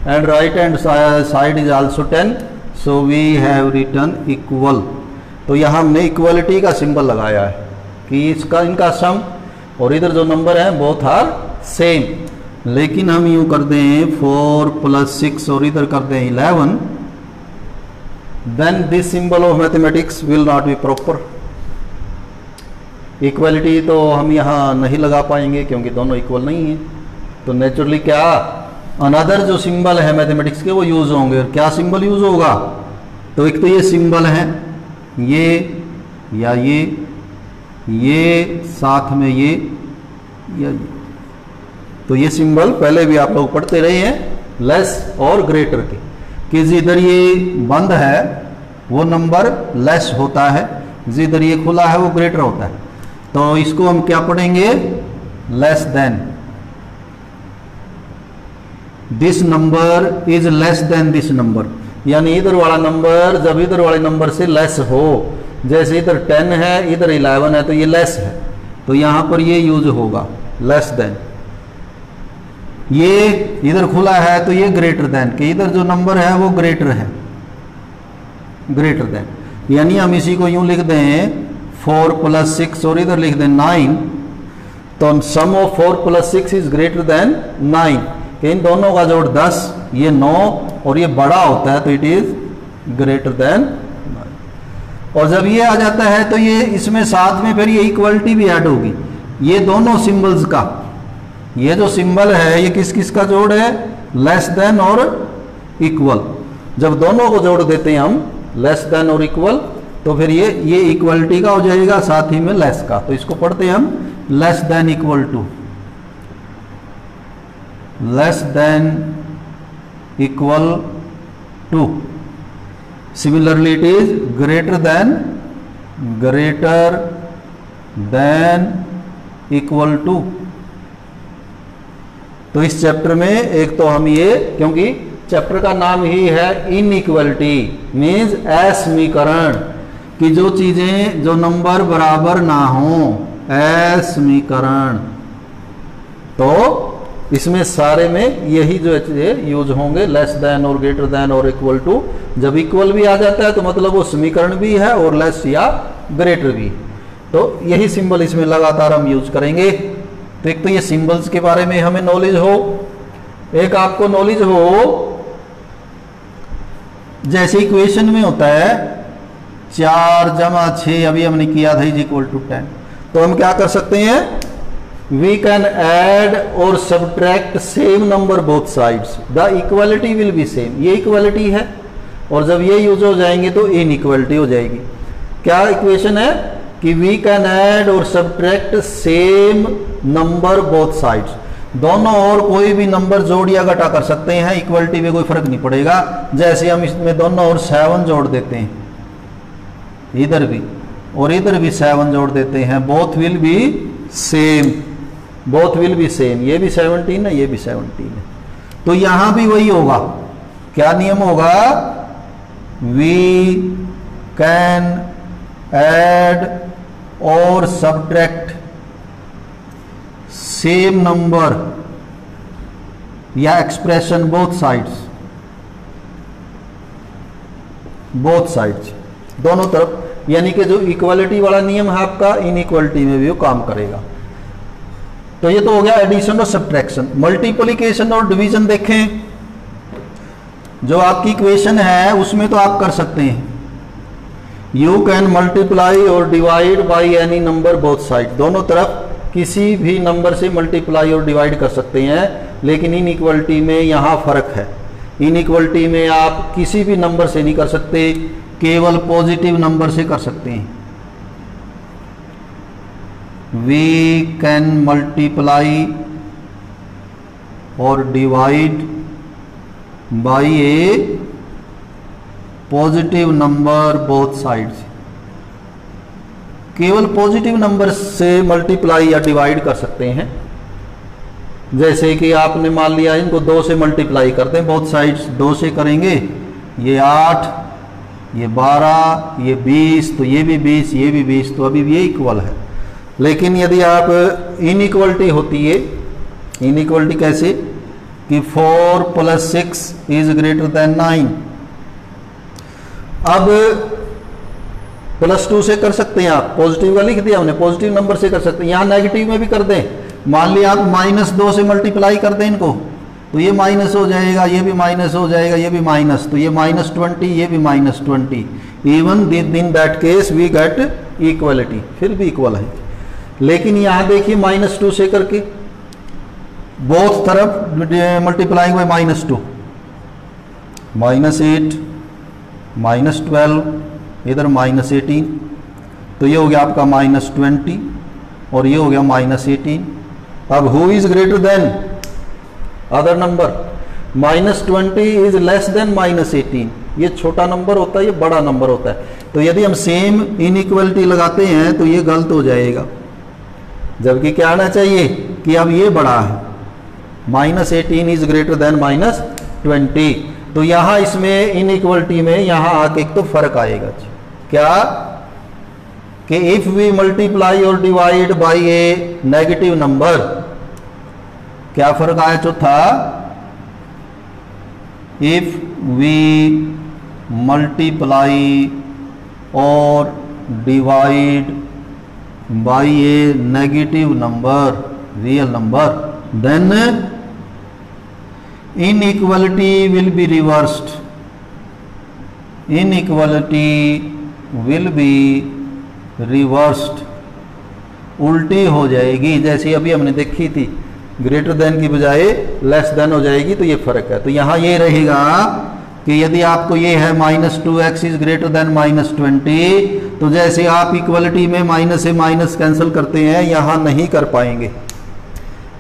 and right hand side is also 10, so we have written equal। तो यहाँ हमने equality का सिंबल लगाया है कि इसका इनका सम और इधर जो नंबर है बोथ आर सेम। लेकिन हम यूँ कर दें 4 + 6 और इधर कर दें 11, then this symbol of mathematics will not be proper. Equality तो हम यहाँ नहीं लगा पाएंगे क्योंकि दोनों इक्वल नहीं है। तो नेचुरली क्या अनदर जो सिंबल है मैथमेटिक्स के वो यूज होंगे। और क्या सिंबल यूज होगा? तो एक तो ये सिंबल है, ये या ये साथ में ये या ये। तो ये सिंबल पहले भी आप लोग पढ़ते रहे हैं लेस और ग्रेटर के, कि जिधर ये बंद है वो नंबर लेस होता है, जिधर ये खुला है वो ग्रेटर होता है। तो इसको हम क्या पढ़ेंगे? Less than, this number is less then this number. यानी इधर वाला नंबर जब इधर वाले नंबर से लेस हो, जैसे इधर 10 है इधर 11 है तो ये लेस है, तो यहां पर ये यूज होगा लेस देन। ये इधर खुला है तो ये ग्रेटर देन, कि इधर जो नंबर है वो ग्रेटर है, ग्रेटर देन। यानी हम इसी को यूं लिख दें 4 + 6 और इधर लिख दें 9, तो सम ऑफ 4 + 6 इज ग्रेटर देन 9, कि इन दोनों का जोड़ 10, ये 9 और ये बड़ा होता है तो इट इज ग्रेटर देन 9। और जब ये आ जाता है तो ये इसमें साथ में फिर ये इक्वलिटी भी ऐड होगी। ये दोनों सिंबल्स का, ये जो सिंबल है ये किस किस का जोड़ है? लेस देन और इक्वल। जब दोनों को जोड़ देते हैं हम लेस देन और इक्वल, तो फिर ये इक्वलिटी का हो जाएगा साथ ही में लेस का। तो इसको पढ़ते हैं हम less than equal to, less than equal to. Similarly it is greater than equal to. तो इस चैप्टर में एक तो हम ये, क्योंकि चैप्टर का नाम ही है इनइक्वलिटी, मीन्स असमीकरण, कि जो चीजें जो नंबर बराबर ना हो, असमीकरण। तो इसमें सारे में यही जो यूज होंगे, लेस देन और ग्रेटर देन और इक्वल टू। जब इक्वल भी आ जाता है तो मतलब वो समीकरण भी है और लेस या ग्रेटर भी। तो यही सिंबल इसमें लगातार हम यूज करेंगे। तो एक तो ये सिंबल्स के बारे में हमें नॉलेज हो, एक आपको नॉलेज हो जैसे इक्वेशन में होता है 4 + 6, अभी हमने किया था इज इक्वल टू 10। तो हम क्या कर सकते हैं? We can add or subtract same number both sides. The equality will be same. ये इक्वलिटी है और जब ये यूज हो जाएंगे तो इनइक्वलिटी हो जाएगी। क्या इक्वेशन है? कि we can add or subtract same number both sides. दोनों और कोई भी नंबर जोड़ या घटा कर सकते हैं, इक्वलिटी में कोई फर्क नहीं पड़ेगा। जैसे हम इसमें दोनों और 7 जोड़ देते हैं, इधर भी और इधर भी 7 जोड़ देते हैं, both will be same, both will be same. ये भी 17 है, ये भी 17 है। तो यहां भी वही होगा। क्या नियम होगा? वी कैन ऐड और सब्ट्रैक्ट सेम नंबर या expression both sides, both sides, दोनों तरफ। यानी कि जो इक्वलिटी वाला नियम है आपका, इनइक्वलिटी में भी वो काम करेगा। तो ये तो हो गया एडिशन और सब्ट्रैक्शन। मल्टीप्लिकेशन और डिवीजन देखें, जो आपकी इक्वेशन है उसमें तो आप कर सकते हैं, यू कैन मल्टीप्लाई और divide by any number both side. दोनों तरफ किसी भी नंबर से मल्टीप्लाई और डिवाइड कर सकते हैं। लेकिन इनइक्वलिटी में यहाँ फर्क है। इनइक्वलिटी में आप किसी भी नंबर से नहीं कर सकते, केवल पॉजिटिव नंबर से कर सकते हैं। We can multiply or divide by a positive number both sides। केवल पॉजिटिव नंबर से मल्टीप्लाई या डिवाइड कर सकते हैं। जैसे कि आपने मान लिया इनको 2 से मल्टीप्लाई करते हैं, बोथ साइड्स 2 से करेंगे, ये 8, ये 12, ये 20, तो ये भी 20, ये भी 20, तो अभी ये इक्वल है। लेकिन यदि आप इनइक्वलिटी होती है, इनइक्वलिटी कैसे? कि 4 + 6 इज ग्रेटर देन 9। अब +2 से कर सकते हैं आप, पॉजिटिव का लिख दिया हमने, पॉजिटिव नंबर से कर सकते हैं। यहाँ नेगेटिव में भी कर दें, मान लिया आप -2 से मल्टीप्लाई कर दें इनको, तो ये माइनस हो जाएगा, ये भी माइनस हो जाएगा, ये भी माइनस, तो ये -20, ये भी -20। Even in that case we get equality, फिर भी इक्वल है। लेकिन यहाँ देखिए -2 से करके बोथ तरफ मल्टीप्लाइंग बाय -2, -8, -12, इधर -18, तो ये हो गया आपका -20 और ये हो गया -18। अब who is greater then other number? -20 is less then -18। ये छोटा नंबर होता है, ये बड़ा नंबर होता है। तो यदि हम सेम इनइक्वलिटी लगाते हैं तो ये गलत हो जाएगा, जबकि क्या आना चाहिए कि अब ये बड़ा है, -18 इज ग्रेटर देन -20। तो यहां इसमें इनइक्वलिटी में यहां आके एक तो फर्क आएगा, क्या कि इफ वी मल्टीप्लाई और divide by a negative number, क्या फर्क आया चौथा? इफ वी मल्टीप्लाई और divide by a negative number, real number, then inequality will be reversed, inequality will be reversed, उल्टी हो जाएगी। जैसे अभी हमने देखी थी, ग्रेटर देन की बजाय लेस देन हो जाएगी, तो ये फर्क है। तो यहाँ ये रहेगा कि यदि आपको ये है -2x इज ग्रेटर देन -20, तो जैसे आप इक्वलिटी में माइनस से माइनस कैंसिल करते हैं, यहाँ नहीं कर पाएंगे।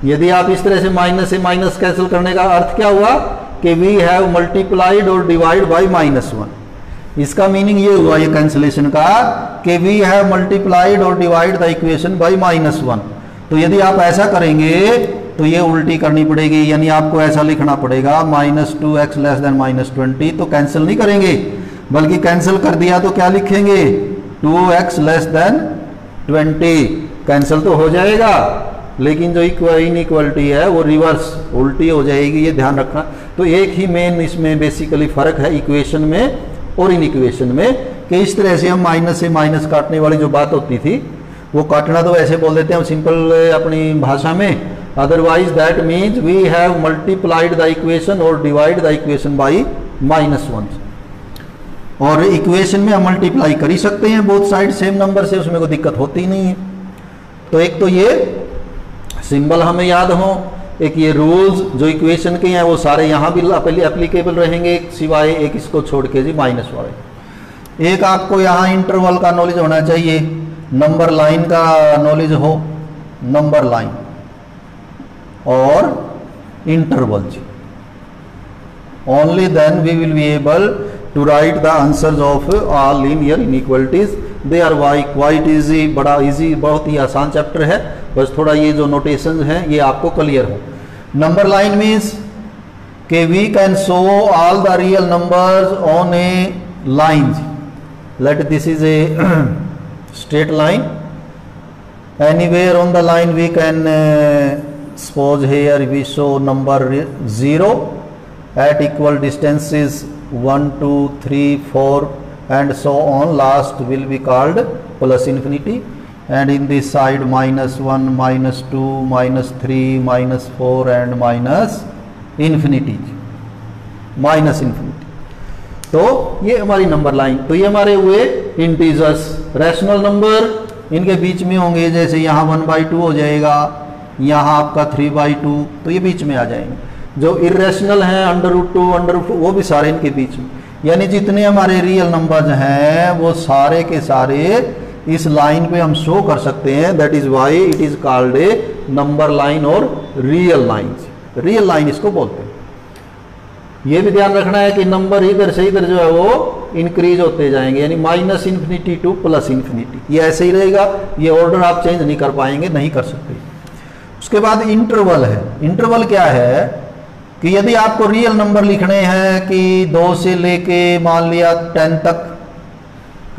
यदि आप इस तरह से माइनस से माइनस कैंसिल करने का अर्थ क्या हुआ कि वी हैव मल्टीप्लाइड और डिवाइड बाय -1। इसका मीनिंग ये हुआ, ये कैंसिलेशन का, कि वी हैव मल्टीप्लाइड और डिवाइड द इक्वेशन बाय -1। तो यदि आप ऐसा करेंगे तो ये उल्टी करनी पड़ेगी, यानी आपको ऐसा लिखना पड़ेगा -2x लेस देन -20। तो कैंसिल नहीं करेंगे, बल्कि कैंसिल कर दिया तो क्या लिखेंगे? 2x less than 20। कैंसिल तो हो जाएगा, लेकिन जो इनइक्वलिटी है वो रिवर्स उल्टी हो जाएगी, ये ध्यान रखना। तो एक ही मेन इसमें बेसिकली फर्क है इक्वेशन में और इन इक्वेशन में, कि इस तरह से हम माइनस से माइनस काटने वाली जो बात होती थी, वो काटना तो ऐसे बोल देते हैं हम सिंपल अपनी भाषा में, otherwise that means we have multiplied the equation और डिवाइड द इक्वेशन बाई -1। और इक्वेशन में हम मल्टीप्लाई कर ही सकते हैं बोथ साइड सेम नंबर से, उसमें कोई दिक्कत होती नहीं है। तो एक तो ये सिंबल हमें याद हो, एक ये रूल्स जो इक्वेशन के हैं वो सारे यहाँ भी एप्लीकेबल रहेंगे, सिवाय एक इसको छोड़ के जी माइनस वाले। एक आपको यहाँ इंटरवल का नॉलेज होना चाहिए, नंबर लाइन का नॉलेज हो, नंबर लाइन और इंटरवल जी। Only then we will be able to write the answers of all linear inequalities. They are quite easy, बड़ा इजी, बहुत ही आसान चैप्टर है, बस थोड़ा ये जो नोटेशंस हैं ये आपको क्लियर हो। नंबर लाइन मीन्स के we can show all the real numbers on a line. Let this is a straight line, anywhere on the line we can suppose here we show number 0 at equal distances 1 2 3 4 and so on, last will be called plus infinity, and in this side -1 -2 -3 -4 and minus infinity, minus infinity। तो ये हमारी number line. तो ये हमारे हुए integers, rational number इनके बीच में होंगे, जैसे यहाँ 1/2 हो जाएगा, यहाँ आपका 3/2, तो ये बीच में आ जाएंगे। जो इरेशनल हैं √2 √4 वो भी सारे इनके बीच में, यानी जितने हमारे रियल नंबर्स हैं वो सारे के सारे इस लाइन पे हम शो कर सकते हैं। That is why it is called a number line और रियल लाइन। रियल लाइन इसको बोलते हैं। ये भी ध्यान रखना है कि नंबर इधर से इधर जो है वो इंक्रीज होते जाएंगे, यानी -∞ टू +∞, ये ऐसे ही रहेगा, ये ऑर्डर आप चेंज नहीं कर पाएंगे, नहीं कर सकते। उसके बाद इंटरवल है। इंटरवल क्या है कि यदि आपको रियल नंबर लिखने हैं कि 2 से लेके मान लिया 10 तक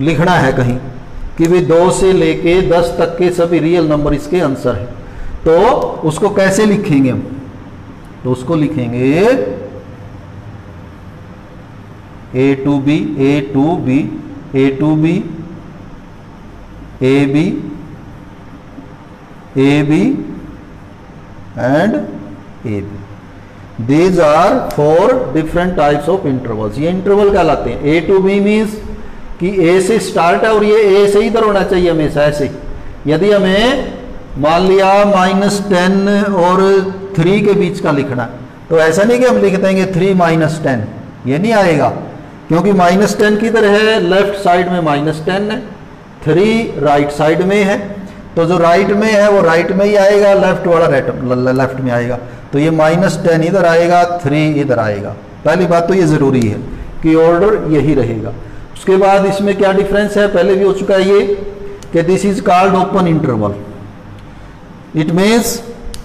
लिखना है कहीं, कि भी 2 से लेके 10 तक के सभी रियल नंबर इसके आंसर है, तो उसको कैसे लिखेंगे हम? तो उसको लिखेंगे A to B, A to B, A to B, A B, A B and A B. These are 4 different types of intervals। ये इंटरवल कहलाते हैं। ए टू बी मीन्स कि ए से स्टार्ट है और ये ए से इधर होना चाहिए हमेशा ऐसे। यदि हमें मान लिया -10 और 3 के बीच का लिखना है तो ऐसा नहीं कि हम लिख देंगे 3 - 10, ये नहीं आएगा, क्योंकि -10 किधर है, लेफ्ट साइड में -10 है, 3 राइट साइड में है, तो जो राइट में है वो राइट में ही आएगा, लेफ्ट वाला लेफ्ट में आएगा, तो ये -10 इधर आएगा, 3 इधर आएगा। पहली बात तो ये जरूरी है कि ऑर्डर यही रहेगा। उसके बाद इसमें क्या डिफरेंस है, पहले भी हो चुका है ये कि this is called open interval. It means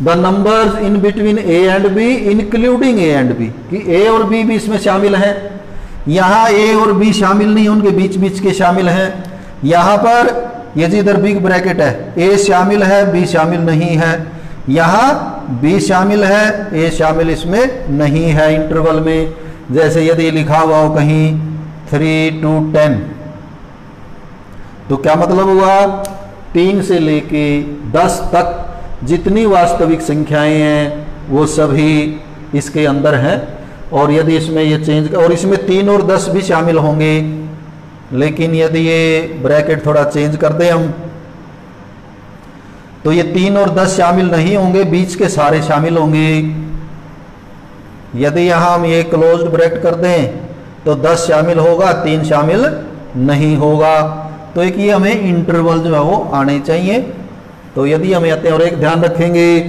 the numbers in between a and b including a and b, कि ए और बी भी इसमें शामिल हैं। यहाँ ए और बी शामिल नहीं, उनके बीच बीच के शामिल हैं। यहाँ पर ये जी इधर बिग ब्रैकेट है, ए शामिल है, बी शामिल नहीं है। यहाँ बी शामिल है, ए शामिल इसमें नहीं है इंटरवल में। जैसे यदि लिखा हुआ हो कहीं 3 to 10, तो क्या मतलब हुआ, 3 से लेके 10 तक जितनी वास्तविक संख्याएं हैं वो सभी इसके अंदर हैं। और यदि इसमें ये चेंज, और इसमें 3 और 10 भी शामिल होंगे, लेकिन यदि ये ब्रैकेट थोड़ा चेंज कर दें हम, तो ये 3 और 10 शामिल नहीं होंगे, बीच के सारे शामिल होंगे। यदि यहां हम ये क्लोज्ड ब्रैकेट कर दें तो 10 शामिल होगा, 3 शामिल नहीं होगा। तो एक ये हमें इंटरवल जो है वो आने चाहिए। तो यदि हमें आते हैं, और एक ध्यान रखेंगे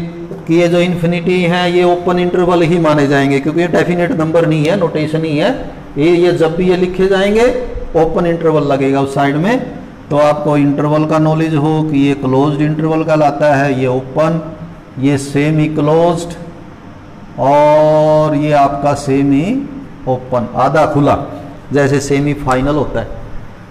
कि ये जो इन्फिनिटी है ये ओपन इंटरवल ही माने जाएंगे, क्योंकि ये डेफिनेट नंबर नहीं है, नोटेशन ही है ये जब भी ये लिखे जाएंगे ओपन इंटरवल लगेगा उस साइड में। तो आपको इंटरवल का नॉलेज हो कि ये क्लोज्ड इंटरवल कहलाता है, ये ओपन, ये सेमी क्लोज्ड, और ये आपका सेमी ओपन, आधा खुला, जैसे सेमी फाइनल होता है।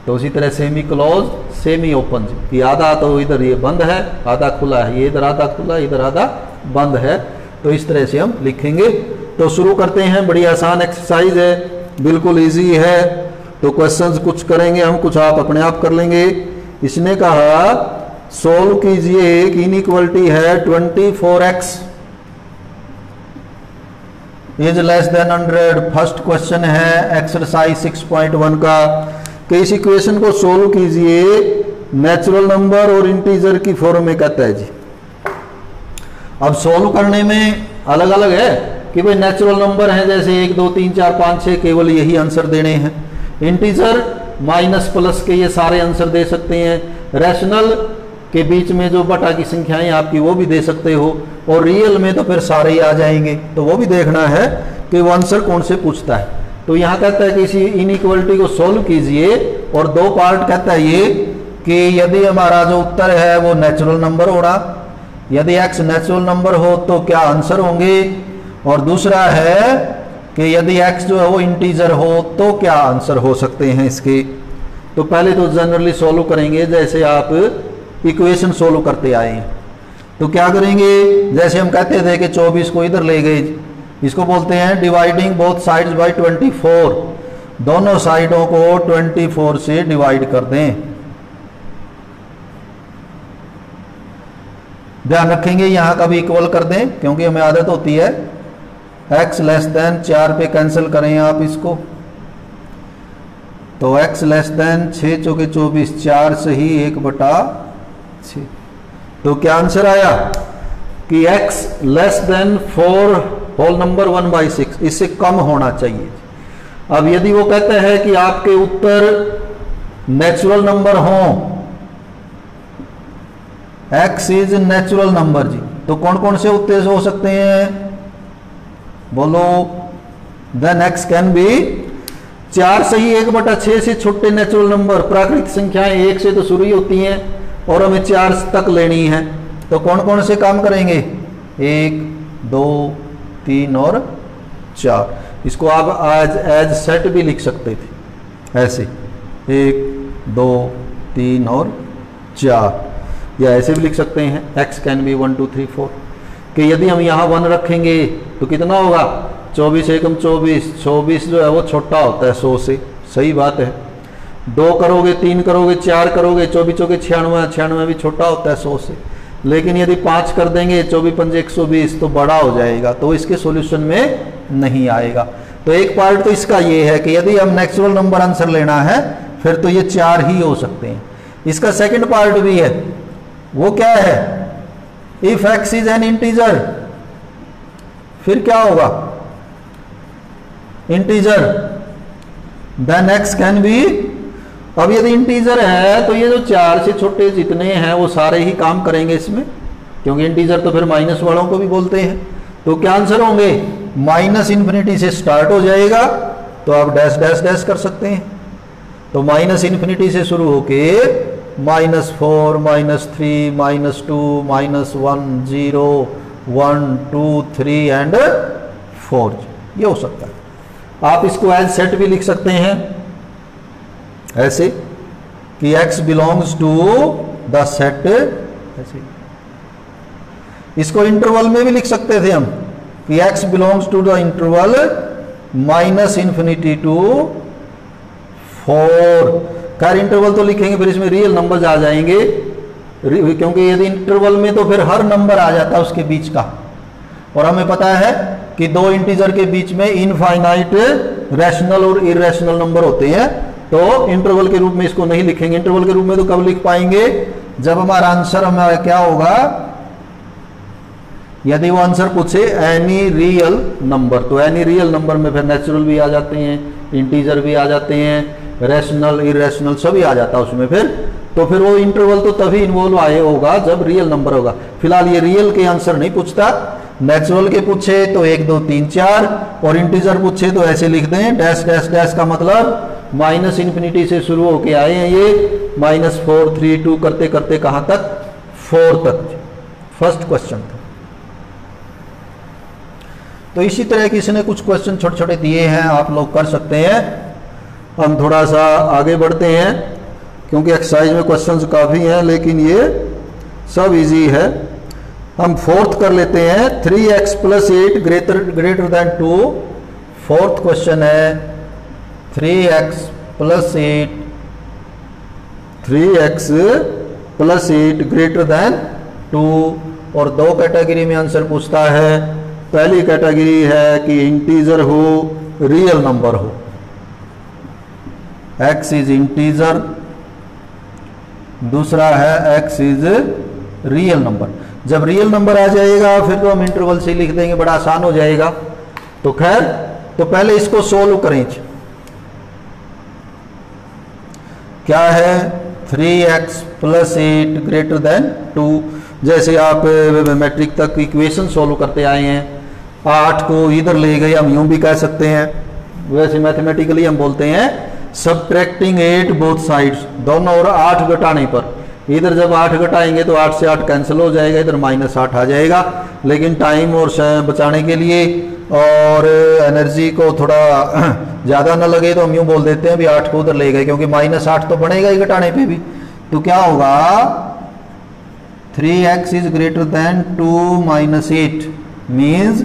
तो उसी तरह सेमी क्लोज, सेमी ओपन, कि आधा तो इधर ये बंद है, आधा खुला है, ये इधर आधा खुला, इधर आधा बंद है। तो इस तरह से हम लिखेंगे। तो शुरू करते हैं, बड़ी आसान एक्सरसाइज है, बिल्कुल इजी है। तो क्वेश्चंस कुछ करेंगे हम, कुछ आप अपने आप कर लेंगे। इसने कहा सोल्व कीजिए, एक इनइक्वालिटी है 24x is less then 100। First question है एक्सरसाइज 6.1 का, कि इस इक्वेशन को सोल्व कीजिए नेचुरल नंबर और इंटीजर की फॉर्म में कहता है जी। अब सोल्व करने में अलग अलग है कि भाई नेचुरल नंबर है जैसे 1 2 3 4 5 6, केवल यही आंसर देने हैं। इंटीजर माइनस प्लस के ये सारे आंसर दे सकते हैं। रैशनल के बीच में जो बटा की संख्याएं आपकी वो भी दे सकते हो, और रियल में तो फिर सारे ही आ जाएंगे, तो वो भी देखना है कि वो आंसर कौन से पूछता है। तो यहाँ कहता है कि इसी इनइक्वालिटी को सोल्व कीजिए, और 2 पार्ट कहता है ये कि यदि हमारा जो उत्तर है वो नेचुरल नंबर होगा, यदि x नेचुरल नंबर हो तो क्या आंसर होंगे, और दूसरा है कि यदि x जो है वो इंटीजर हो तो क्या आंसर हो सकते हैं इसके। तो पहले तो जनरली सोल्व करेंगे जैसे आप इक्वेशन सोल्व करते आए हैं। तो क्या करेंगे, जैसे हम कहते थे कि 24 को इधर ले गए, इसको बोलते हैं डिवाइडिंग बोथ साइड्स बाय 24। दोनों साइडों को 24 से डिवाइड कर दें। ध्यान रखेंगे यहां का भी इक्वल कर दें, क्योंकि हमें आदत होती है x लेस देन 4 पे कैंसिल करें आप इसको, तो x लेस देन 6 चौके 24, 4 से ही 1/6। तो क्या आंसर आया कि x less than 4 whole number 1/6, इससे कम होना चाहिए। अब यदि वो कहता है कि आपके उत्तर नेचुरल नंबर हों, x इज नेचुरल नंबर जी, तो कौन कौन से उत्तर हो सकते हैं, बोलो। देन x कैन बी 4 से ही 1/6 से छोटे नेचुरल नंबर, प्राकृतिक संख्याएं 1 से तो शुरू ही होती हैं और हमें 4 तक लेनी है। तो कौन कौन से काम करेंगे, 1 2 3 और 4। इसको आप एज सेट भी लिख सकते थे ऐसे, 1 2 3 और 4, या ऐसे भी लिख सकते हैं x कैन बी 1 2 3 4। कि यदि हम यहाँ 1 रखेंगे तो कितना होगा 24 एकम 24, 24 जो है वो छोटा होता है 100 से, सही बात है। 2 करोगे, 3 करोगे, 4 करोगे, 24 चौके 96, 96 भी छोटा होता है 100 से। लेकिन यदि 5 कर देंगे 24 पंजे 120 तो बड़ा हो जाएगा, तो इसके सॉल्यूशन में नहीं आएगा। तो एक पार्ट तो इसका ये है कि यदि हम नेचुरल नंबर आंसर लेना है फिर तो ये 4 ही हो सकते हैं। इसका सेकंड पार्ट भी है, वो क्या है, if x is an integer, फिर क्या होगा, integer then x can be. अब यदि इंटीजर है तो ये जो 4 से छोटे जितने हैं वो सारे ही काम करेंगे इसमें, क्योंकि इंटीजर तो फिर माइनस वालों को भी बोलते हैं। तो क्या आंसर होंगे, माइनस इन्फिनिटी से स्टार्ट हो जाएगा तो आप डैश डैश डैश कर सकते हैं। तो माइनस इन्फिनिटी से शुरू होके -4, -3, -2, -1, 0, 1, 2, 3 एंड 4, ये हो सकता है। आप इसको एज सेट भी लिख सकते हैं ऐसे कि x belongs to the set, ऐसे। इसको इंटरवल में भी लिख सकते थे हम कि x belongs to the interval -∞ to 4। खैर इंटरवल तो लिखेंगे फिर इसमें रियल नंबर्स आ जाएंगे, क्योंकि यदि इंटरवल में तो फिर हर नंबर आ जाता है उसके बीच का, और हमें पता है कि 2 इंटीजर के बीच में इनफाइनाइट रैशनल और इरेशनल नंबर होते हैं। तो इंटरवल के रूप में इसको नहीं लिखेंगे। इंटरवल के रूप में तो कब लिख पाएंगे, जब हमारा आंसर हमारा क्या होगा, यदि वो आंसर पूछे एनी रियल नंबर, तो एनी रियल नंबर में फिर नेचुरल भी आ जाते हैं, इंटीजर भी आ जाते हैं, रैशनल इरेशनल सभी आ जाता है उसमें फिर। तो फिर वो इंटरवल तो तभी इन्वॉल्व आए होगा जब रियल नंबर होगा। फिलहाल ये रियल के आंसर नहीं पूछता, नेचुरल के पूछे तो 1, 2, 3, 4, और इंटीजर पूछे तो ऐसे लिख दें डैश डैश डैश का मतलब -∞ से शुरू होके आए हैं ये, -4, 3, 2 करते करते कहां तक, 4 तक। फर्स्ट क्वेश्चन था। तो इसी तरह की इसने कुछ क्वेश्चन छोटे छोटे दिए हैं, आप लोग कर सकते हैं। हम थोड़ा सा आगे बढ़ते हैं क्योंकि एक्सरसाइज में क्वेश्चंस काफ़ी हैं, लेकिन ये सब इजी है। हम फोर्थ कर लेते हैं, 3x + 8 greater than 2। Fourth question है 3x + 8 ग्रेटर देन 2, और 2 कैटेगरी में आंसर पूछता है। पहली कैटेगरी है कि इंटीजर हो, रियल नंबर हो, x इज इंटीजर। दूसरा है x इज रियल नंबर। जब रियल नंबर आ जाएगा फिर तो हम इंटरवल से लिख देंगे, बड़ा आसान हो जाएगा। तो खैर, तो पहले इसको सोल्व करें। क्या है, 3x + 8 ग्रेटर देन 2। जैसे आप मैट्रिक तक इक्वेशन सोल्व करते आए हैं, 8 को इधर ले गए, हम यूं भी कह सकते हैं। वैसे मैथमेटिकली हम बोलते हैं सबट्रैक्टिंग 8 बोथ साइड्स, दोनों ओर 8 घटाने पर। इधर जब 8 घटाएंगे तो 8 से 8 कैंसिल हो जाएगा, इधर -8 आ जाएगा। लेकिन टाइम और बचाने के लिए और एनर्जी को थोड़ा ज़्यादा ना लगे तो हम यूँ बोल देते हैं भी 8 को उधर ले गए, क्योंकि -8 तो बनेगा ही घटाने पे भी। तो क्या होगा, 3x is greater then 2 - 8 means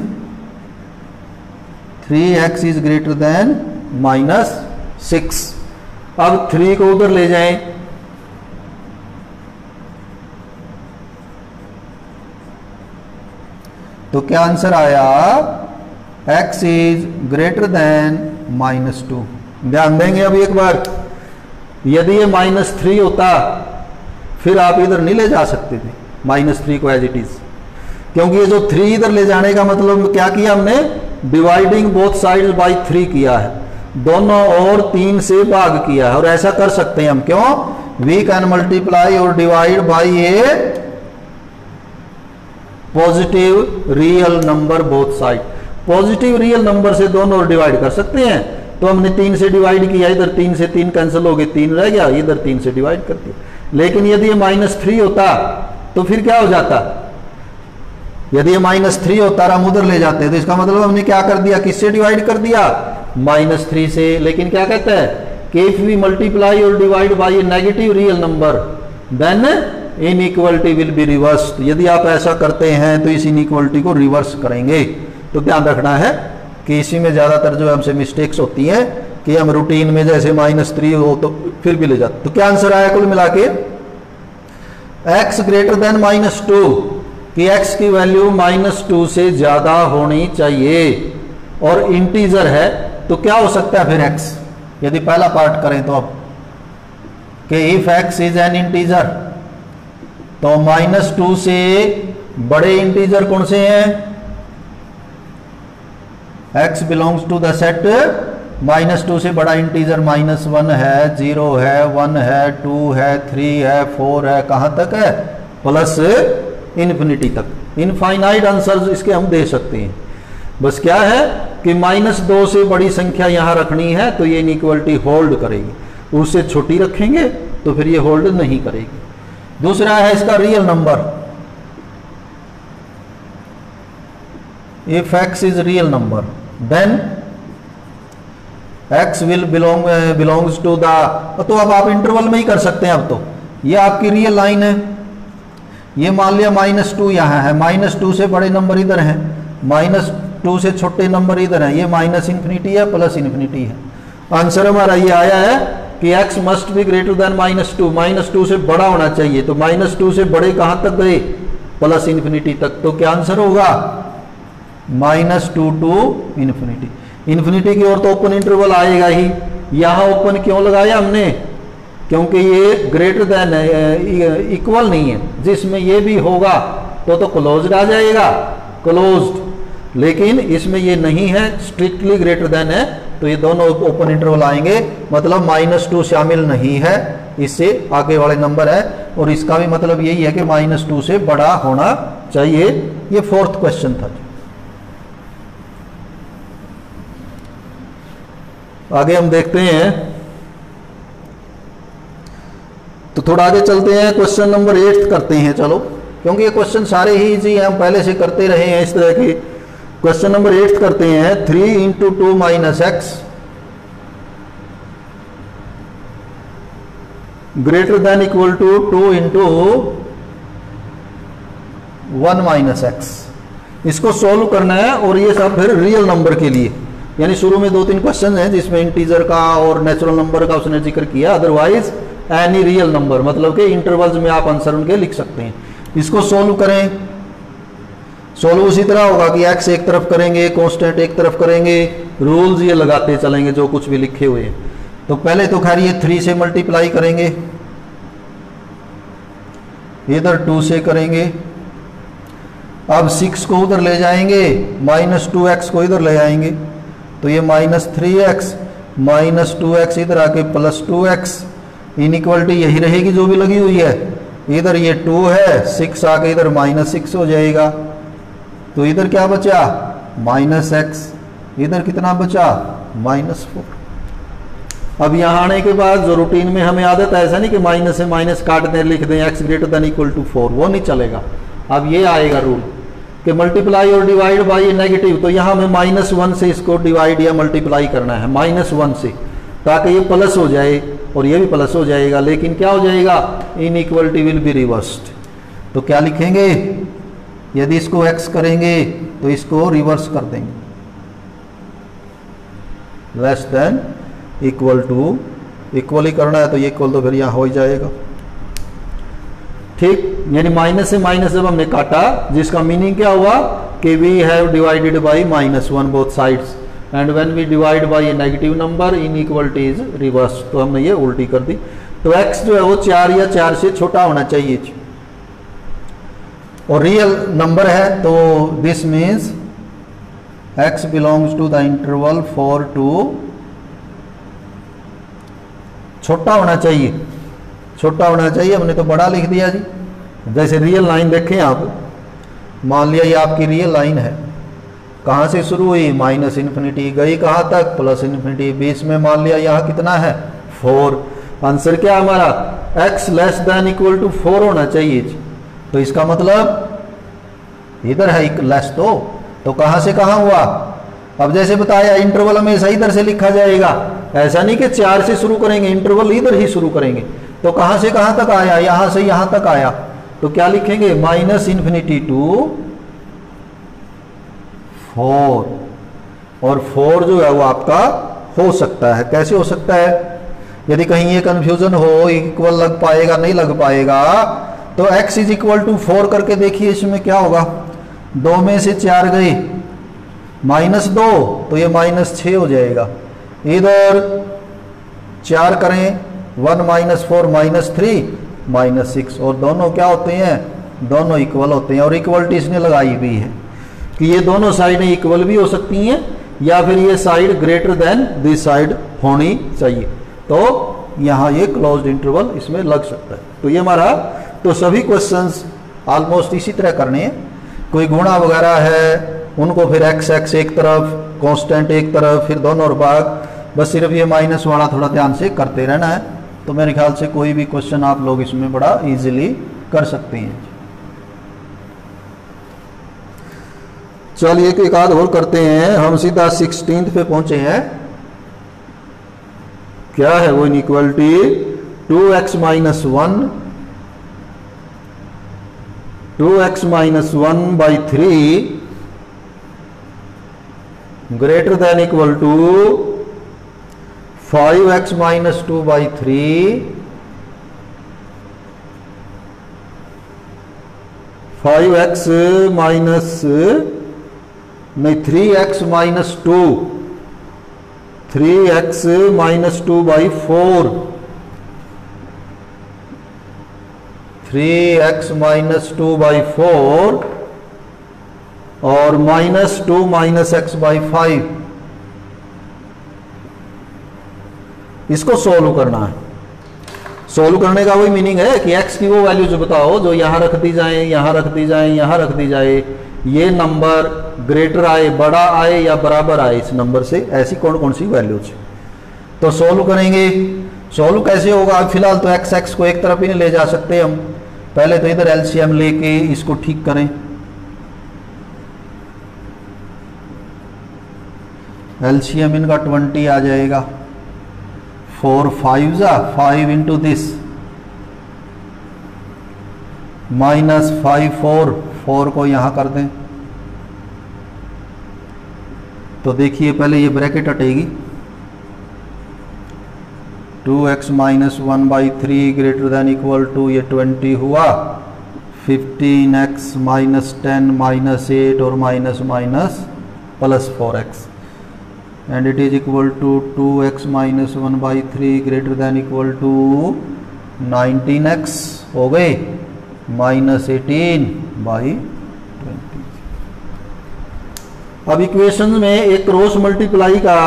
3x is greater then -6। अब 3 को उधर ले जाएं, तो क्या आंसर आया, x इज ग्रेटर देन -2। ध्यान देंगे अब एक बार, यदि ये -3 होता फिर आप इधर नहीं ले जा सकते थे -3 को एज इट इज, क्योंकि ये जो 3 इधर ले जाने का मतलब क्या किया हमने, डिवाइडिंग बोथ साइड्स बाय 3 किया है, दोनों और 3 से भाग किया है। और ऐसा कर सकते हैं हम, क्यों, वी कैन मल्टीप्लाई और divide by A positive real number both side. Positive real number से दोनों डिवाइड कर सकते हैं। तो हमने 3 से डिवाइड किया, इधर 3 से 3 कैंसिल हो गए, 3 रह गया, इधर 3 से डिवाइड कर दिया। लेकिन यदि ये -3 होता तो फिर क्या हो जाता, यदि ये -3 होता और हम उधर ले जाते तो इसका मतलब हमने क्या कर दिया, किससे डिवाइड कर दिया, -3 से। लेकिन क्या कहता है कि इफ वी मल्टीप्लाई और divide by a negative real number then inequality will be reverse. यदि आप ऐसा करते हैं तो इस इनइक्वालिटी को रिवर्स करेंगे। तो ध्यान रखना है कि इसी में ज़्यादातर जो हमसे मिस्टेक्स होती हैं कि हम रूटीन में जैसे -3 हो तो फिर भी ले जाते। तो क्या आंसर आया कुल मिला के x ग्रेटर देन -2 कि x की वैल्यू -2 से ज़्यादा होनी चाहिए और इंटीजर है तो क्या हो सकता है फिर x, यदि पहला पार्ट करें तो अब कि if x is an integer तो -2 से बड़े इंटीजर कौन से हैं? x belongs to the set -2 से बड़ा इंटीजर -1 है, 0 है, 1 है, 2 है, 3 है, 4 है, कहां तक है? प्लस इन्फिनिटी तक। इनफाइनाइट आंसर इसके हम दे सकते हैं। बस क्या है कि -2 से बड़ी संख्या यहां रखनी है तो ये इनइक्वालिटी होल्ड करेगी, उससे छोटी रखेंगे तो फिर ये होल्ड नहीं करेगी। दूसरा है इसका real number. If x is real number then x will belongs to the, तो अब आप इंटरवल में ही कर सकते हैं। अब तो ये आपकी रियल लाइन है, ये मान लिया -2 यहाँ है, -2 से बड़े नंबर इधर हैं, -2 से छोटे नंबर इधर हैं, ये -इन्फिनिटी है, प्लस इन्फिनिटी है। आंसर हमारा ये आया है कि x must be greater then -2, -2 से बड़ा होना चाहिए। तो -2 से बड़े कहां तक गए? प्लस इन्फिनिटी तक। तो क्या आंसर होगा? -2 टू इन्फिनिटी। इन्फिनिटी की ओर तो ओपन इंटरवल आएगा ही। यहां ओपन क्यों लगाया हमने? क्योंकि ये ग्रेटर देन इक्वल नहीं है, जिसमें ये भी होगा तो क्लोज्ड आ जाएगा, क्लोज्ड। लेकिन इसमें ये नहीं है, स्ट्रिक्टली ग्रेटर देन है, तो ये दोनों ओपन इंटरवल आएंगे, मतलब -2 शामिल नहीं है, इससे आगे वाले नंबर है। और इसका भी मतलब यही है कि -2 से बड़ा होना चाहिए। ये 4th क्वेश्चन था। आगे हम देखते हैं, तो थोड़ा आगे चलते हैं, क्वेश्चन नंबर 8 करते हैं। चलो, क्योंकि ये क्वेश्चन सारे ही इजी हैं, हम पहले से करते रहे हैं इस तरह के। क्वेश्चन नंबर 8 करते हैं। 3 × 2 - x greater than equal to 2 × 1 - x। इसको सोल्व करना है और ये सब फिर रियल नंबर के लिए, यानी शुरू में 2-3 क्वेश्चन हैं जिसमें इंटीजर का और नेचुरल नंबर का उसने जिक्र किया, अदरवाइज एनी रियल नंबर, मतलब कि इंटरवल्स में आप आंसर उनके लिख सकते हैं। इसको सोल्व करें। सोल्व उसी तरह होगा कि x एक तरफ करेंगे, कांस्टेंट एक तरफ करेंगे, रूल्स ये लगाते चलेंगे जो कुछ भी लिखे हुए हैं। तो पहले तो खैर ये 3 से मल्टीप्लाई करेंगे, इधर 2 से करेंगे, अब 6 को उधर ले जाएंगे, -2x को इधर ले आएंगे, तो ये -3x -2x इधर आके +2x। इनइक्वालिटी यही रहेगी जो भी लगी हुई है। इधर ये 2 है, 6 आके इधर -6 हो जाएगा, तो इधर क्या बचा? -x। इधर कितना बचा? -4। अब यहाँ आने के बाद जो रूटीन में हमें आदत है, ऐसा नहीं कि माइनस से माइनस काट दें, लिख दें x greater than equal to 4, वो नहीं चलेगा। अब ये आएगा रूल कि मल्टीप्लाई और डिवाइड बाई नेगेटिव, तो यहाँ हमें -1 से इसको डिवाइड या मल्टीप्लाई करना है, -1 से, ताकि ये प्लस हो जाए और ये भी प्लस हो जाएगा। लेकिन क्या हो जाएगा? Inequality will be reversed. तो क्या लिखेंगे? यदि इसको x करेंगे तो इसको रिवर्स कर देंगे, less than equal to, equal ही करना है तो ये इक्वल तो फिर यहाँ हो ही जाएगा। ठीक, यानी माइनस से माइनस जब हमने काटा, जिसका मीनिंग क्या हुआ कि we have divided by -1 both sides, and when we divide by a negative number inequality is reverse. तो हमने ये उल्टी कर दी। तो x जो है वो 4 या 4 से छोटा होना चाहिए और रियल नंबर है, तो this means x belongs to the interval 4 to, छोटा होना चाहिए, छोटा होना चाहिए। हमने तो बड़ा लिख दिया जी। जैसे रियल लाइन देखें आप, मान लिया ये आपकी रियल लाइन है, कहाँ से शुरू हुई? -इन्फिनिटी, गई कहाँ तक? +इन्फिनिटी। बीच में मान लिया यहाँ कितना है? 4। आंसर क्या हमारा? x less than equal to 4 होना चाहिए। तो इसका मतलब इधर है लेस, तो कहाँ से कहाँ हुआ? अब जैसे बताया इंटरवल हमेशा इधर से लिखा जाएगा, ऐसा नहीं कि 4 से शुरू करेंगे, इंटरवल इधर ही शुरू करेंगे। तो कहाँ से कहाँ तक आया? यहाँ से यहाँ तक आया। तो क्या लिखेंगे माइनस इन्फिनिटी टू 4, और 4 जो है वो आपका हो सकता है। कैसे हो सकता है? यदि कहीं ये कंफ्यूजन हो इक्वल लग पाएगा नहीं लग पाएगा, तो x इज इक्वल टू 4 करके देखिए इसमें क्या होगा। 2 में से 4 गए, -2, तो ये -6 हो जाएगा। इधर 4 करें, 1 - 4 -3 -6, और दोनों क्या होते हैं? दोनों इक्वल होते हैं। और इक्वलिटी इसने लगाई भी है कि ये दोनों साइडें इक्वल भी हो सकती हैं, या फिर ये side greater than this side होनी चाहिए। तो यहाँ ये क्लोज्ड इंटरवल इसमें लग सकता है। तो ये हमारा, तो सभी क्वेश्चंस ऑलमोस्ट इसी तरह करने हैं। कोई गुणा वगैरह है उनको फिर x एक तरफ, कांस्टेंट एक तरफ, फिर दोनों और भाग, बस सिर्फ ये माइनस वाला थोड़ा ध्यान से करते रहना है। तो मेरे ख्याल से कोई भी क्वेश्चन आप लोग इसमें बड़ा इजीली कर सकते हैं। चलिए एक आध और करते हैं। हम सीधा 16th पे पहुंचे हैं। क्या है वो inequality? 2x - 1 2x - 1/3 greater than equal to 5x - 2/3 5x minus नहीं 3x - 2 3x - 2/4 3x - 2/4 और -2 - x/5। इसको सोल्व करना है। सोल्व करने का वही मीनिंग है कि x की वो वैल्यूज बताओ जो यहां रख दी जाए, यहां रख दी जाए, यहां रख दी जाए, ये नंबर ग्रेटर आए, बड़ा आए या बराबर आए इस नंबर से, ऐसी कौन कौन सी वैल्यूज। तो सोल्व करेंगे। सोल्व कैसे होगा? फिलहाल तो x को एक तरफ ही नहीं ले जा सकते हम, पहले तो इधर एलसीएम लेके इसको ठीक करें। एलसीएम इनका 20 आ जाएगा। 4 5 5 इंटू दिस -5 4 को यहां कर दें। तो देखिए पहले ये ब्रैकेट हटेगी। 2x - 1/3 greater than equal to ये 20 हुआ, 15x - 10 -8 और minus plus 4x, and it is equal to 2x - 1/3 greater than equal to 19x हो गए -18/20। अब इक्वेशन में एक क्रॉस मल्टीप्लाई का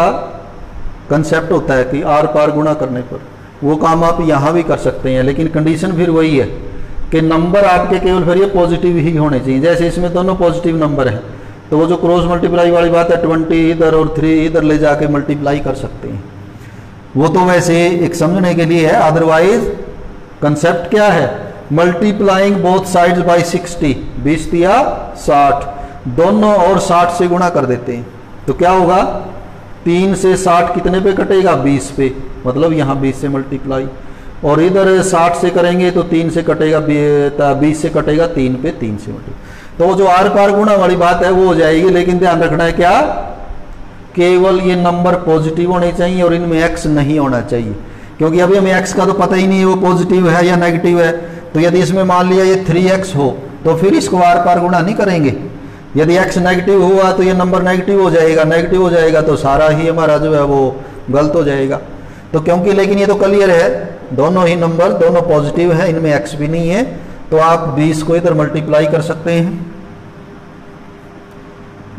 कंसेप्ट होता है कि आर पार गुणा करने पर, वो काम आप यहाँ भी कर सकते हैं, लेकिन कंडीशन फिर वही है कि नंबर आपके केवल फिर ये पॉजिटिव ही होने चाहिए। जैसे इसमें दोनों पॉजिटिव नंबर हैं, तो वो जो क्रॉस मल्टीप्लाई वाली बात है 20 इधर और 3 इधर ले जाके मल्टीप्लाई कर सकते हैं। वो तो वैसे एक समझने के लिए है, अदरवाइज कंसेप्ट क्या है? मल्टीप्लाइंग बोथ साइड्स बाय 60, 20 या 60, दोनों और 60 से गुणा कर देते हैं। तो क्या होगा? 3 से 60 कितने पे कटेगा? 20 पे, मतलब यहाँ 20 से मल्टीप्लाई, और इधर 60 से करेंगे तो 3 से कटेगा, 20 से कटेगा 3 पे, 3 से मल्टीप्लाई। तो जो आर पार गुणा वाली बात है वो हो जाएगी, लेकिन ध्यान रखना है क्या? केवल ये नंबर पॉजिटिव होने चाहिए और इनमें x नहीं होना चाहिए, क्योंकि अभी हमें x का तो पता ही नहीं है वो पॉजिटिव है या नेगेटिव है। तो यदि इसमें मान लिया ये 3x हो तो फिर इसको आर पार गुणा नहीं करेंगे। यदि x नेगेटिव हुआ तो ये नंबर नेगेटिव हो जाएगा, नेगेटिव हो जाएगा तो सारा ही हमारा जो है वो गलत हो जाएगा। तो क्योंकि लेकिन ये तो क्लियर है, दोनों ही नंबर दोनों पॉजिटिव है, इनमें x भी नहीं है, तो आप 20 को इधर मल्टीप्लाई कर सकते हैं।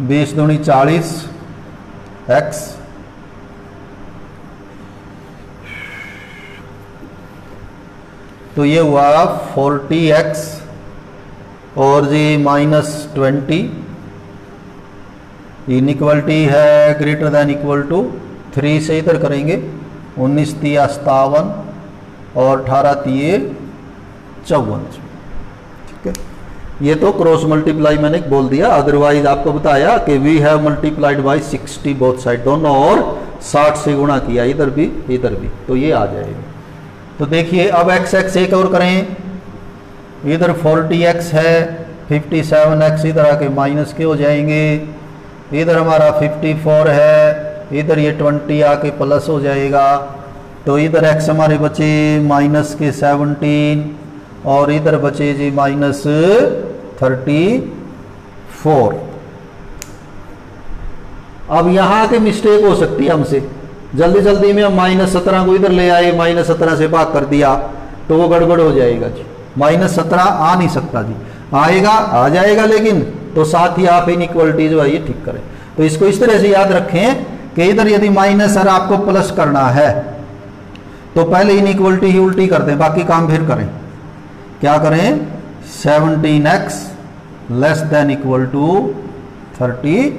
20 दूनी 40 x, तो ये हुआ 40x और जी -20। इनइक्वालिटी है ग्रेटर देन इक्वल टू 3 से इधर करेंगे, 19 तिया 57 और 18 तिये 54। ठीक है, ये तो क्रॉस मल्टीप्लाई मैंने बोल दिया, अदरवाइज आपको बताया कि we have multiplied by 60 both side, दोनों और 60 से गुणा किया, इधर भी, तो ये आ जाएगा। तो देखिए अब x एक और करें, इधर 40x है, 57x इधर आके माइनस के हो जाएंगे, इधर हमारा 54 है, इधर ये 20 आके प्लस हो जाएगा, तो इधर x हमारे बचे माइनस के 17 और इधर बचे जी माइनस 34। अब यहाँ के मिस्टेक हो सकती है हमसे, जल्दी जल्दी में हम -17 को इधर ले आए, -17 से भाग कर दिया तो वो गड़बड़ हो जाएगा जी। -17 आ नहीं सकता जी, आएगा आ जाएगा लेकिन, तो साथ ही आप इनइक्वलिटी जो है ये ठीक करें। तो इसको इस तरह से याद रखें कि इधर यदि माइनस और आपको प्लस करना है तो पहले इनइक्वलिटी ही उल्टी कर दें, बाकी काम फिर करें। क्या करें? 17x less than equal to 30,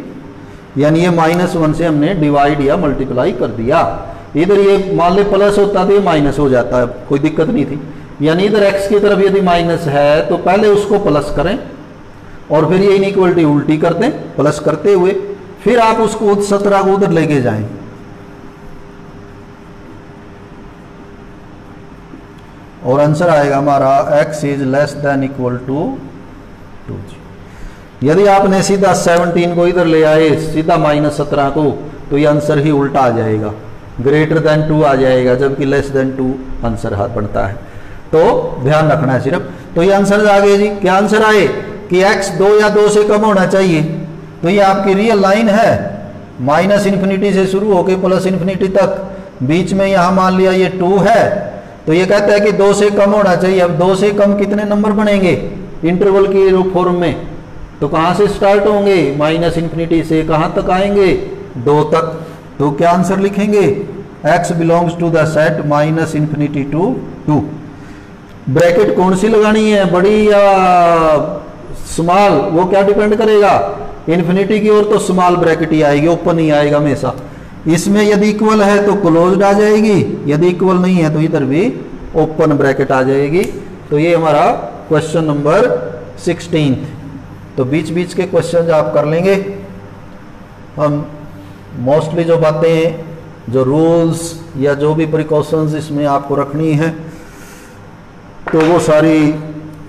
यानी ये -1 से हमने डिवाइड या मल्टीप्लाई कर दिया। इधर ये मान ले प्लस होता तो ये माइनस हो जाता है, कोई दिक्कत नहीं थी। यानी इधर x की तरफ यदि माइनस है तो पहले उसको प्लस करें और फिर ये इनइक्वलिटी उल्टी कर दें प्लस करते हुए, फिर आप उसको 17 को उधर लेके जाएं। और आंसर आएगा हमारा x is less than equal to 2। यदि आपने सीधा 17 को इधर ले आए, सीधा -17 को, तो ये आंसर ही उल्टा आ जाएगा, ग्रेटर देन 2 आ जाएगा, जबकि लेस देन 2 आंसर बनता है। तो ध्यान रखना है सिर्फ। तो ये आंसर आ गए जी। क्या आंसर आए कि x 2 या 2 से कम होना चाहिए। तो ये आपकी रियल लाइन है, -∞ से शुरू होकर +∞ तक, बीच में यहां मान लिया ये 2 है, तो ये कहता है कि 2 से कम होना चाहिए। अब 2 से कम कितने नंबर बनेंगे इंटरवल की फॉर्म में? तो कहां से स्टार्ट होंगे? -∞ से कहां तक आएंगे? 2 तक। तो क्या आंसर लिखेंगे? x belongs to the set -∞ to 2। Bracket कौन सी लगानी है, बड़ी या स्मॉल? वो क्या डिपेंड करेगा? इन्फिनिटी की ओर तो स्मॉल ब्रैकेट ही आएगी, ओपन ही आएगा हमेशा। इसमें यदि इक्वल है तो क्लोज्ड आ जाएगी, यदि इक्वल नहीं है तो इधर भी ओपन ब्रैकेट आ जाएगी। तो ये हमारा क्वेश्चन नंबर 16। तो बीच बीच के क्वेश्चन आप कर लेंगे। हम मोस्टली जो बातें, जो रूल्स या जो भी प्रिकॉशंस इसमें आपको रखनी है, तो वो सारी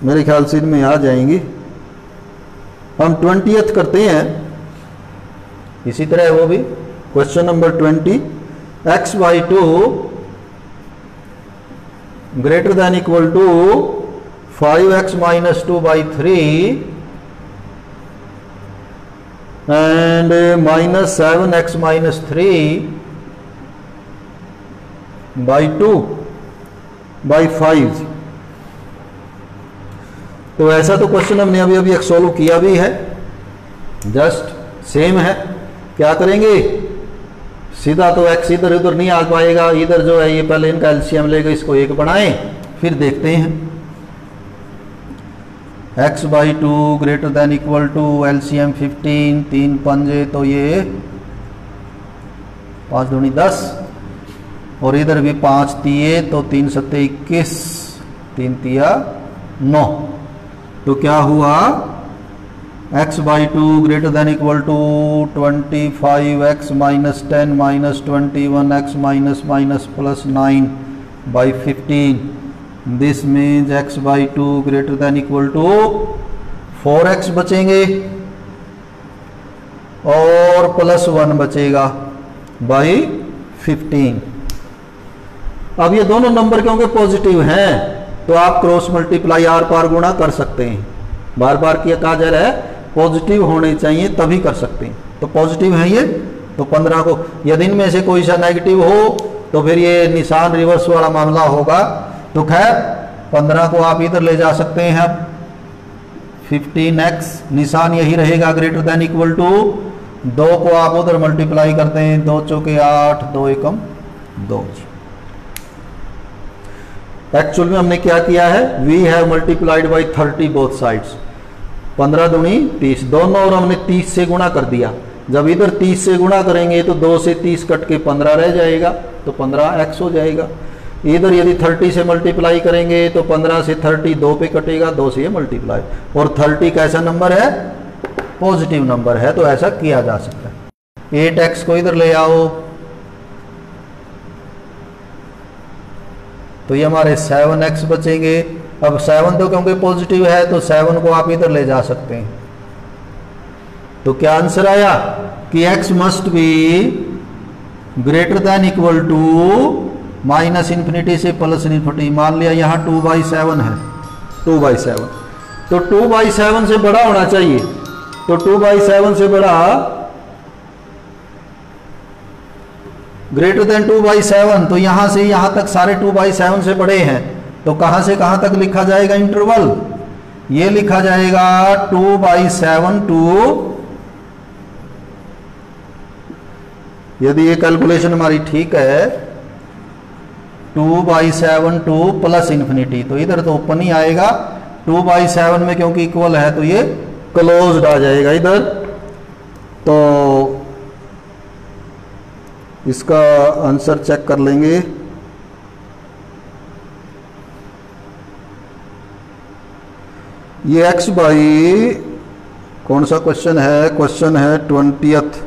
मेरे ख्याल से इनमें आ जाएंगी। हम 20th करते हैं इसी तरह, वो भी question number 20, x/2 greater than equal to 5x - 2/3 and -7x - 3/2/5। तो ऐसा तो क्वेश्चन हमने अभी अभी एक सोल्व किया भी है, जस्ट सेम है। क्या करेंगे? सीधा तो x इधर उधर नहीं आ पाएगा, इधर जो है ये पहले इनका एलसीएम लेकर इसको 1 बनाएं, फिर देखते हैं। x/2 greater than equal to LCM 15, 3 पंजे तो ये 5 दूनी 10, और इधर भी 5 तिये तो 3 सत्ते 21, 3 तिया 9। तो क्या हुआ? x/2 greater than equal to 25x - 10 - 21x -+9/15। This means x/2 greater than equal to 4x बचेंगे और +1 बचेगा बाई 15। अब ये दोनों नंबर क्योंकि पॉजिटिव हैं तो आप क्रॉस मल्टीप्लाई आर पार गुणा कर सकते हैं। बार बार किया कहा जा रहा है पॉजिटिव होने चाहिए तभी कर सकते हैं। तो पॉजिटिव है ये, तो 15 को, यदि इनमें से कोई सा नेगेटिव हो तो फिर ये निशान रिवर्स वाला मामला होगा। तो खैर 15 को आप इधर ले जा सकते हैं। 15x निशान यही रहेगा ग्रेटर देन इक्वल टू 2 को आप उधर मल्टीप्लाई करते हैं, 2 चौके 8, 2 एकम 2। एक्चुअल में हमने क्या किया है? We have multiplied by 30 both sides. 15 दूनी 30 दोनों, और हमने 30 से गुणा कर दिया। जब इधर 30 से गुणा करेंगे तो 2 से 30 कट के 15 रह जाएगा, तो 15x हो जाएगा। इधर यदि 30 से मल्टीप्लाई करेंगे तो 15 से 30 2 पे कटेगा, 2 से ये मल्टीप्लाई। और 30 कैसा नंबर है? पॉजिटिव नंबर है, तो ऐसा किया जा सकता है। 8x को इधर ले आओ तो ये हमारे 7x बचेंगे अब 7 तो क्योंकि पॉजिटिव है तो 7 को आप इधर ले जा सकते हैं। तो क्या आंसर आया कि x must be greater than equal to minus infinity से प्लस इन्फिनिटी। मान लिया यहाँ 2/7 है, 2/7, तो 2/7 से बड़ा होना चाहिए। तो 2/7 से बड़ा ग्रेटर देन 2/7, तो यहां से यहां तक सारे 2/7 से बड़े हैं, तो कहां से कहां तक लिखा जाएगा इंटरवल? ये लिखा जाएगा 2/7 टू, यदि ये कैलकुलेशन हमारी ठीक है, 2/7 टू प्लस इन्फिनिटी, तो इधर तो ओपन ही आएगा। 2/7 में क्योंकि इक्वल है तो ये क्लोज्ड आ जाएगा इधर। तो इसका आंसर चेक कर लेंगे। ये x बाई कौन सा क्वेश्चन है? क्वेश्चन है 20th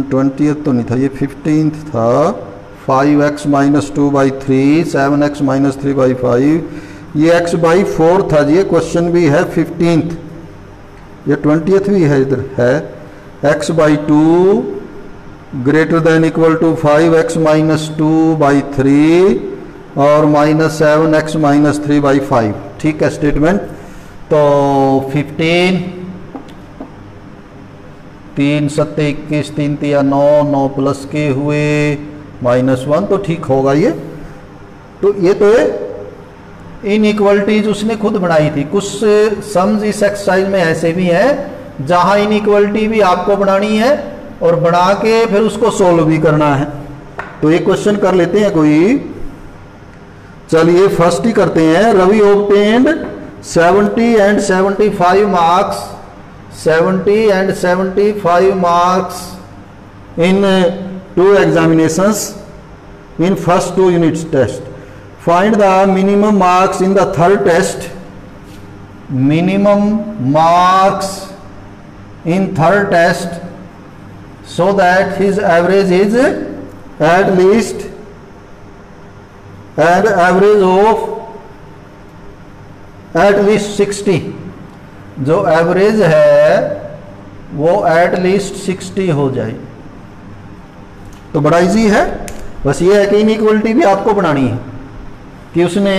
20th तो नहीं था, ये 15th था। 5x माइनस 2/3, 7x माइनस 3/5, ये x बाई 4 था जी। ये क्वेश्चन भी है 15th, ये 20th भी है, इधर है x by 2 greater than equal to 5x minus 2/3 और माइनस 7x माइनस 3/5। ठीक है स्टेटमेंट। तो 15, 3 7 21, 3 3 9, 9 प्लस के हुए -1, तो ठीक होगा ये। तो ये तो इनइक्वलिटीज उसने खुद बनाई थी। कुछ सम्स इस एक्सरसाइज में ऐसे भी हैं जहां इनइक्वलिटी भी आपको बनानी है और बना के फिर उसको सोल्व भी करना है। तो ये क्वेश्चन कर लेते हैं कोई। चलिए फर्स्ट ही करते हैं। Ravi obtained 70 and 75 marks, 70 and 75 marks in 2 examinations in first 2 units test. Find the minimum marks in the third test. Minimum marks in third test so that his average is at least and average of at least 60। जो average है वो at least 60 हो जाए। तो बड़ा easy है, बस ये है कि इनइक्वलिटी भी आपको बनानी है कि उसने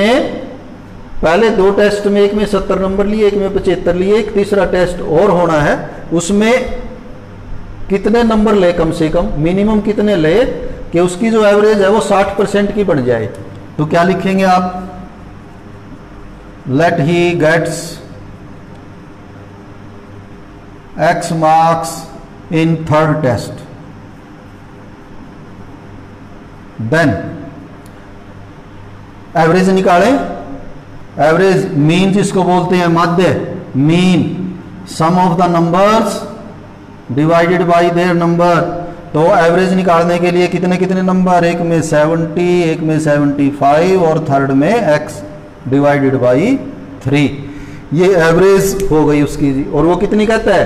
पहले 2 टेस्ट में, एक में 70 नंबर लिए, एक में 75 लिए, एक तीसरा टेस्ट और होना है, उसमें कितने नंबर ले, कम से कम मिनिमम कितने ले कि उसकी जो एवरेज है वो 60% की बन जाए। तो क्या लिखेंगे आप? Let he gets x marks in third test, then average निकालें। एवरेज मीन जिसको बोलते हैं माध्य, mean sum of the numbers divided by their number. तो एवरेज निकालने के लिए कितने कितने नंबर, एक में 70, एक में 75 और थर्ड में x डिवाइडेड बाई 3। ये एवरेज हो गई उसकी जी। और वो कितनी कहता है?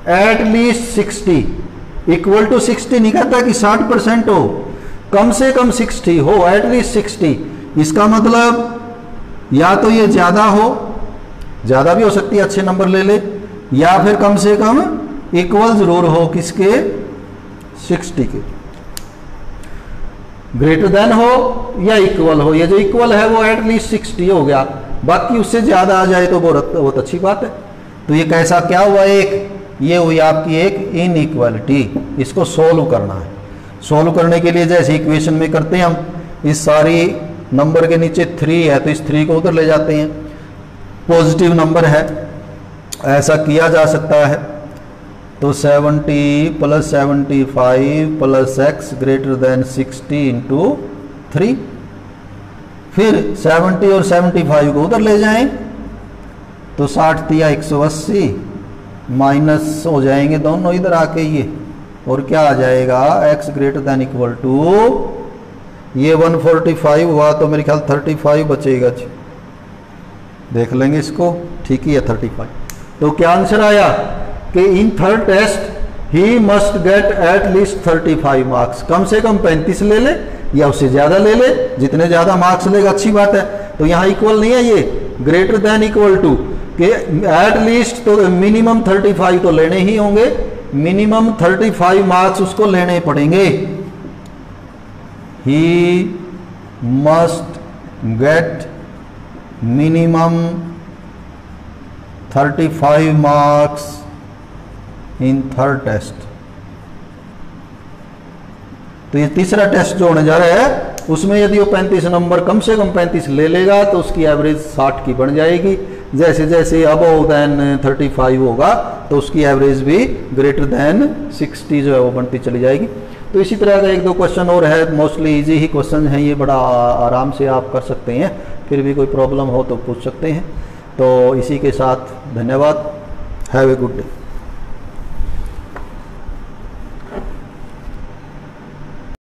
एट लीस्ट 60 इक्वल टू 60 नहीं कहता कि 60% हो, कम से कम 60 हो, एट लीस्ट 60। इसका मतलब या तो ये ज्यादा हो, ज्यादा भी हो सकती है, अच्छे नंबर ले ले, या फिर कम से कम इक्वल जरूर हो किसके? 60 के। ग्रेटर देन हो या इक्वल हो, ये जो इक्वल है वो एट लीस्ट 60 हो गया, बाकी उससे ज्यादा आ जाए तो बहुत अच्छी बात है। तो ये कैसा क्या हुआ? एक ये हुई आपकी एक इनइक्वालिटी। इसको सोल्व करना है। सोल्व करने के लिए जैसे इक्वेशन में करते हैं हम, इस सारी नंबर के नीचे 3 है तो इस 3 को उधर ले जाते हैं, पॉजिटिव नंबर है, ऐसा किया जा सकता है। तो 70 plus 75 plus x greater then 60 into 3। फिर 70 और 75 को उधर ले जाएं तो 60 तिया 180, माइनस हो जाएंगे दोनों इधर आके ये, और क्या आ जाएगा? x greater than equal to ये 145 हुआ तो मेरे ख्याल 35 बचेगा जी, देख लेंगे इसको। ठीक ही है 35। तो क्या आंसर आया कि in third test he must get at least 35 marks. कम से कम 35 ले ले, या उससे ज़्यादा ले ले, जितने ज़्यादा मार्क्स लेगा अच्छी बात है। तो यहाँ इक्वल नहीं है, ये ग्रेटर देन इक्वल टू कि एट लीस्ट तो मिनिमम 35 तो लेने ही होंगे, मिनिमम 35 मार्क्स उसको लेने पड़ेंगे। He must get minimum 35 marks in third test. तो ये तीसरा टेस्ट जो होने जा रहा है उसमें यदि वो 35 नंबर कम से कम 35 ले लेगा तो उसकी एवरेज 60 की बन जाएगी। जैसे जैसे अबव देन 35 होगा तो उसकी एवरेज भी ग्रेटर देन 60 जो है वो बनती चली जाएगी। तो इसी तरह का एक दो क्वेश्चन और है, मोस्टली इजी ही क्वेश्चन हैं ये, बड़ा आराम से आप कर सकते हैं, फिर भी कोई प्रॉब्लम हो तो पूछ सकते हैं। तो इसी के साथ धन्यवाद, हैव ए गुड डे।